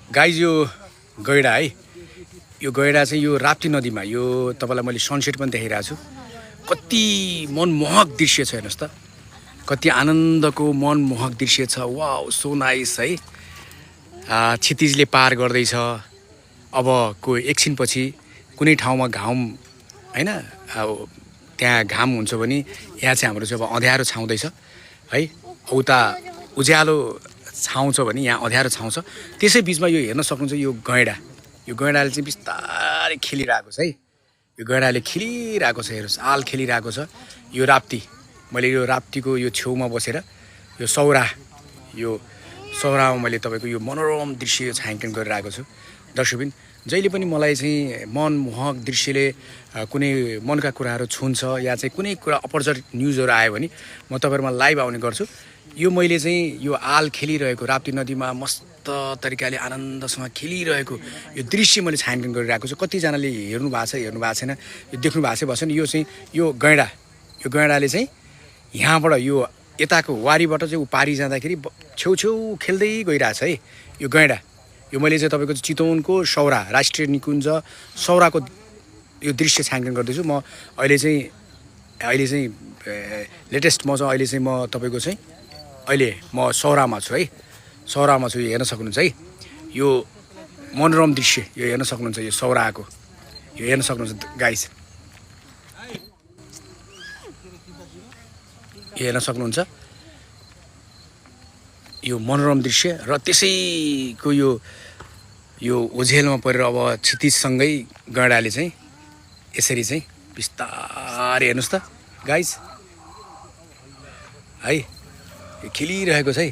guys यो गैडा है यो गैडा चाहिँ यो राप्ती नदीमा यो तपाईँलाई मैले सनसेट पनि देखाइरहेको छु कति मनमोहक दृश्य छ हेर्नुहोस् त कति आनन्दको मनमोहक दृश्य छ वाउ सो नाइस है क्षितिजले पार गर्दैछ अबको एकछिनपछि कुनै ठाउँमा घाम हैन अब त्यहाँ घाम हुन्छ भने यहाँ चाहिँ हाम्रो चाहिँ अब अँध्यारो छाउँदैछ है उता उज्यालो छाउँछ भने यहाँ अँध्यारो छाउँछ त्यसै बिचमा यो हेर्न सक्नुहुन्छ यो गैँडाले चाहिँ बिस्तारै खेलिरहेको छ है यो गैँडाले खेलिरहेको छ हेर्नुहोस् आल खेलिरहेको छ यो राप्ती मैले यो राप्तीको यो छेउमा बसेर यो सौरामा मैले तपाईँको यो मनोरम दृश्य यो छायाङ्कन गरिरहेको छु दर्शकबिन जहिले पनि मलाई चाहिँ मनमोहक दृश्यले कुनै मनका कुराहरू छुन्छ या चाहिँ कुनै कुरा अपरचर न्युजहरू आयो भने म तपाईँहरूमा लाइभ आउने गर्छु यो मैले चाहिँ यो आल खेलिरहेको राप्ती नदीमा मस्त तरिकाले आनन्दसँग खेलिरहेको यो दृश्य मैले छायाङ्कन गरिरहेको छु कतिजनाले हेर्नु भएको छैन यो देख्नु भएको छैन यो चाहिँ यो गैँडाले चाहिँ यहाँबाट यो यताको वारीबाट चाहिँ ऊ पारी जाँदाखेरि छेउछेउ खेल्दै गइरहेछ है यो गैँडा यो मैले चाहिँ तपाईँको चितवनको सौरा राष्ट्रिय निकुञ्ज सौराको यो दृश्य छायाङ्कन गर्दैछु म अहिले चाहिँ लेटेस्ट म चाहिँ अहिले चाहिँ म तपाईँको चाहिँ अहिले म सौरामा छु है सौरामा छु यो हेर्न सक्नुहुन्छ है यो मनोरम दृश्य यो हेर्न सक्नुहुन्छ यो सौराको यो हेर्न सक्नुहुन्छ गाइस यो हेर्न सक्नुहुन्छ यो मनोरम दृश्य र त्यसैको यो ओझेलमा परेर अब क्षितिजसँगै गैँडाले चाहिँ यसरी चाहिँ बिस्तारै हेर्नुहोस् त गाइस है यो खेलिरहेको छ है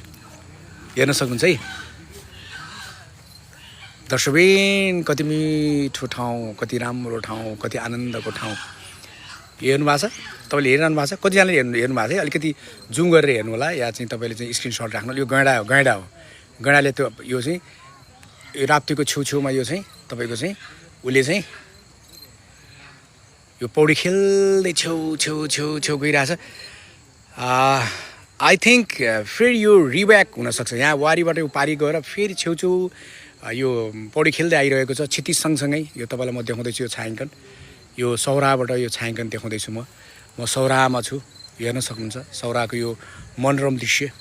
हेर्न सक्नुहुन्छ है दर्शकबिन कति मिठो ठाउँ कति राम्रो ठाउँ कति आनन्दको ठाउँ हेर्नु भएको छ तपाईँले हेरिरहनु भएको छ कतिजनाले हेर्नु भएको छ अलिकति जुम गरेर हेर्नु होला या चाहिँ तपाईँले चाहिँ स्क्रिनसट राख्नु यो गैँडा हो गैँडाले त्यो यो चाहिँ यो राप्तीको छेउछेउमा यो चाहिँ तपाईँको चाहिँ उसले चाहिँ यो पौडी खेल्दै छेउ गइरहेछ आई थिङ्क फेरि यो रिब्याक हुनसक्छ यहाँ वारीबाट यो पारी गएर फेरि छेउछेउ यो पौडी खेल्दै आइरहेको छ क्षितिज सँगसँगै यो तपाईँलाई म देखाउँदैछु यो छायाङ्कन यो सौराबाट यो छायाङ्कन देखाउँदैछु म सौरामा छु हेर्न सक्नुहुन्छ सौराको यो मनोरम दृश्य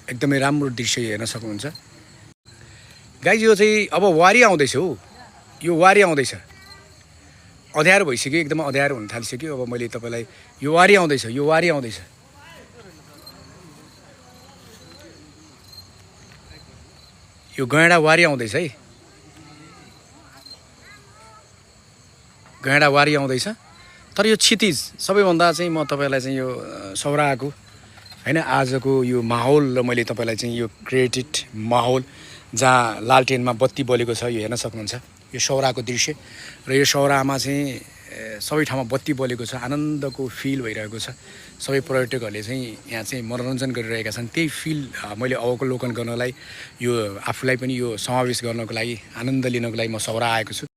एकदमै राम्रो दृश्य हेर्न सक्नुहुन्छ गाइज यो चाहिँ अब वारी आउँदैछ हो यो वारी आउँदैछ अँध्यारो भइसक्यो एकदमै अँध्यारो हुन थालिसक्यो अब मैले तपाईँलाई यो वारी आउँदैछ यो गैँडा वारी आउँदैछ है गैँडा वारी आउँदैछ तर यो क्षितिज सबैभन्दा चाहिँ म तपाईँलाई चाहिँ यो सौराको हैन आजको यो माहौल र मैले तपाईँलाई चाहिँ यो क्रिएटेड माहौल जहाँ लालटेनमा बत्ती बलेको छ यो हेर्न सक्नुहुन्छ यो सौराको दृश्य र यो सौरामा चाहिँ सबै ठाउँमा बत्ती बलेको छ आनन्दको फिल भइरहेको छ सबै पर्यटकहरूले चाहिँ यहाँ चाहिँ मनोरञ्जन गरिरहेका छन् त्यही फिल मैले अवलोकन गर्नलाई यो आफूलाई पनि यो समावेश गर्नको लागि आनन्द लिनको लागि म सौरा आएको छु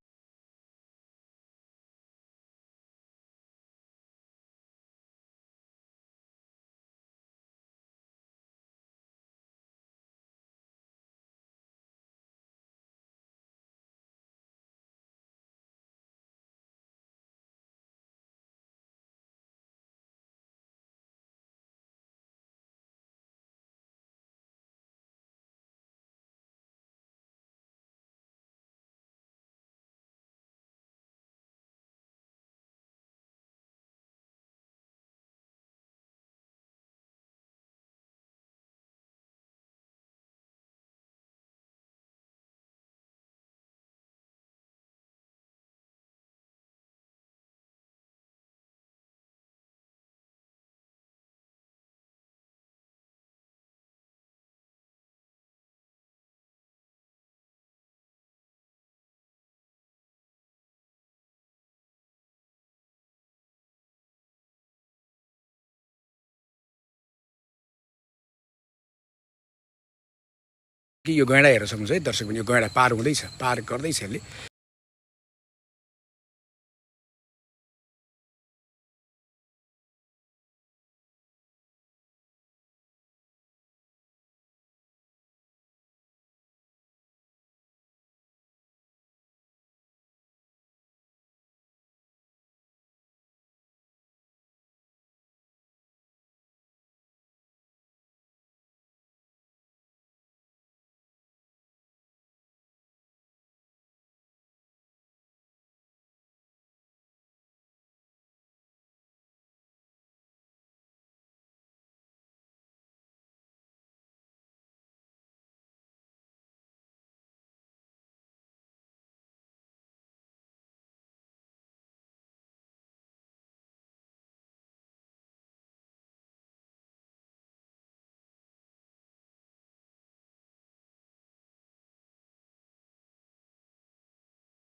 कि यो गैँडा हेर्न सक्नुहुन्छ है दर्शक पनि यो गैँडा पार गर्दैछ यसले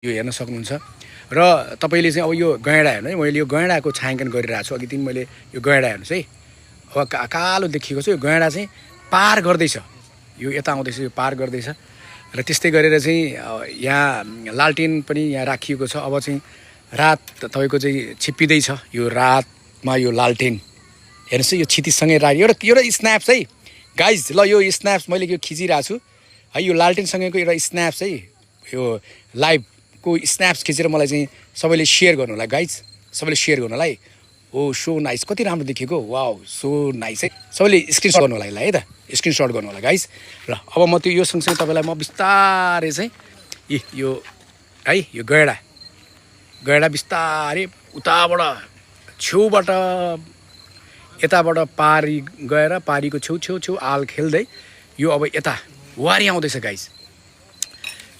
यो हेर्न सक्नुहुन्छ र तपाईँले चाहिँ अब यो गैँडा हेर्नु है मैले यो गैँडाको छायाङ्कन गरिरहेको छु अघि दिन मैले यो गैँडा हेर्नुहोस् है अब कालो देखिएको छ यो गैँडा चाहिँ पार गर्दैछ यो यता आउँदैछ यो पार गर्दैछ र त्यस्तै गरेर चाहिँ यहाँ लालटेन पनि यहाँ राखिएको छ अब चाहिँ रात तपाईँको चाहिँ छिप्पिँदैछ यो रातमा यो लालटेन हेर्नुहोस् है यो क्षितिजसँगै एउटा स्न्याप्स है गाइज ल यो स्न्याप्स मैले यो खिचिरहेको छु है यो लालटेनसँगैको एउटा स्न्याप्स है यो लाइभको स्न्याप्स खिचेर मलाई चाहिँ सबैले सेयर गर्नु होला गाइज सबैले सेयर गर्नु होला है ओ सो नाइस कति राम्रो देखेको वाउ सो नाइस है सबैले स्क्रिनसट गर्नु होला है त स्क्रिनसट गर्नु होला गाइज र अब म त्यो यो सँगसँगै तपाईँलाई म बिस्तारै चाहिँ यो है यो गैँडा बिस्तारै उताबाट छेउबाट यताबाट पारी गएर पारीको छेउ आल खेल्दै यो अब यता वारी आउँदैछ गाइज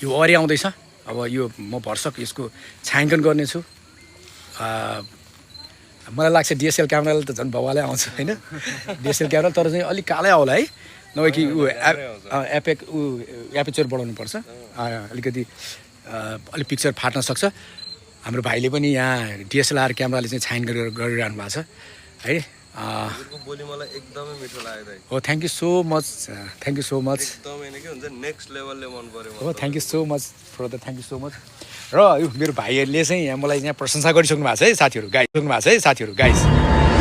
यो वारी आउँदैछ अब यो म भर्सक यसको छायाङ्कन गर्नेछु मलाई लाग्छ डिएसएल क्यामेराले त झन् भवालै आउँछ होइन डिएसएल क्यामेरा तर चाहिँ अलिक कालै आउला है नभए कि एपेचर बढाउनुपर्छ अलिकति अलिक पिक्चर फाट्न सक्छ हाम्रो भाइले पनि यहाँ डिएसएलआर क्यामेराले चाहिँ छायाङ्कन गरिरहनु भएको छ है बोली मलाई एकदमै मिठो लाग्यो दाइ हो थ्याङ्क यू सो मच एकदमै के हुन्छ नेक्स्ट लेभलले मन पर्यो हो thank you so much brother thank you so much र यो मेरो भाइहरूले चाहिँ यहाँ मलाई यहाँ प्रशंसा गरिसक्नु भएको छ है साथीहरू गाइस